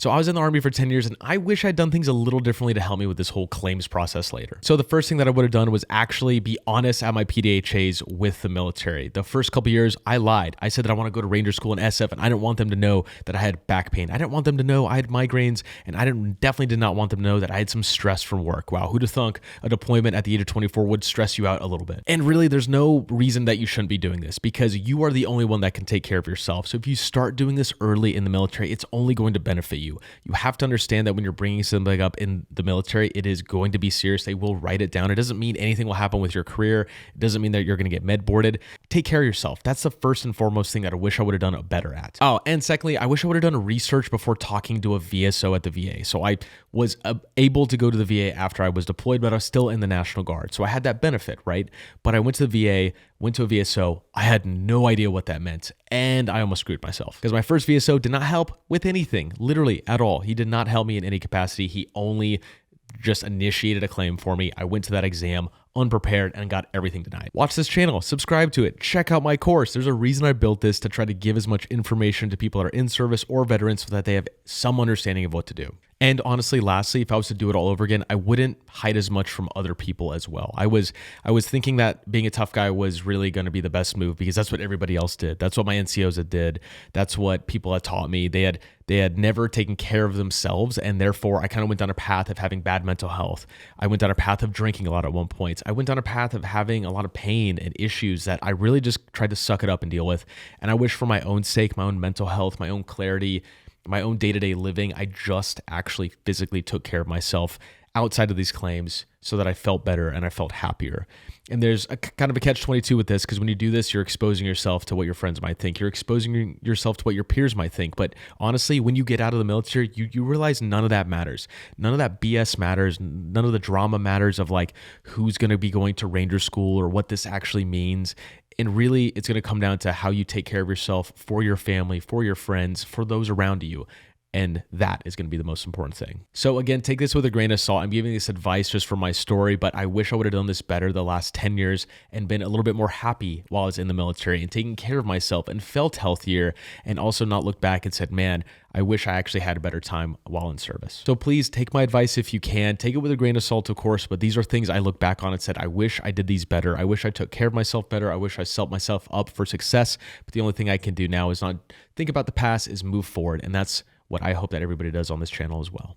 So I was in the Army for 10 years and I wish I'd done things a little differently to help me with this whole claims process later. So the first thing that I would have done was actually be honest at my PDHAs with the military. The first couple years, I lied. I said that I want to go to Ranger School in SF and I didn't want them to know that I had back pain. I didn't want them to know I had migraines, and I definitely did not want them to know that I had some stress from work. Wow, who'd have thunk a deployment at the age of 24 would stress you out a little bit? And really, there's no reason that you shouldn't be doing this because you are the only one that can take care of yourself. So if you start doing this early in the military, it's only going to benefit you. You have to understand that when you're bringing something up in the military, it is going to be serious. They will write it down. It doesn't mean anything will happen with your career. It doesn't mean that you're going to get med boarded. Take care of yourself. That's the first and foremost thing that I wish I would have done better at. Oh, and secondly, I wish I would have done research before talking to a VSO at the VA. So I was able to go to the VA after I was deployed, but I was still in the National Guard. So I had that benefit, right? But I went to the VA, went to a VSO. I had no idea what that meant. And I almost screwed myself because my first VSO did not help with anything, literally at all. He did not help me in any capacity. He only just initiated a claim for me. I went to that exam unprepared and got everything denied. Watch this channel, subscribe to it, check out my course. There's a reason I built this to try to give as much information to people that are in service or veterans so that they have some understanding of what to do. And honestly, lastly, if I was to do it all over again, I wouldn't hide as much from other people as well. I was thinking that being a tough guy was really going to be the best move because that's what everybody else did. That's what my NCOs had did. That's what people had taught me. They had never taken care of themselves, and therefore I kind of went down a path of having bad mental health. I went down a path of drinking a lot at one point. I went down a path of having a lot of pain and issues that I really just tried to suck it up and deal with. And I wish for my own sake, my own mental health, my own clarity, my own day-to-day living, I just actually physically took care of myself outside of these claims so that I felt better and I felt happier. And there's a kind of a catch-22 with this because when you do this, you're exposing yourself to what your friends might think. You're exposing yourself to what your peers might think. But honestly, when you get out of the military, you realize none of that matters. None of that BS matters. None of the drama matters of like who's going to be going to Ranger School or what this actually means. And really, it's going to come down to how you take care of yourself for your family, for your friends, for those around you. And that is going to be the most important thing. So again, take this with a grain of salt. I'm giving this advice just for my story, but I wish I would have done this better the last 10 years and been a little bit more happy while I was in the military and taking care of myself and felt healthier, and also not look back and said, man, I wish I actually had a better time while in service. So please take my advice if you can. Take it with a grain of salt, of course, but these are things I look back on and said, I wish I did these better. I wish I took care of myself better. I wish I set myself up for success. But the only thing I can do now is not think about the past, is move forward. And that's what I hope that everybody does on this channel as well.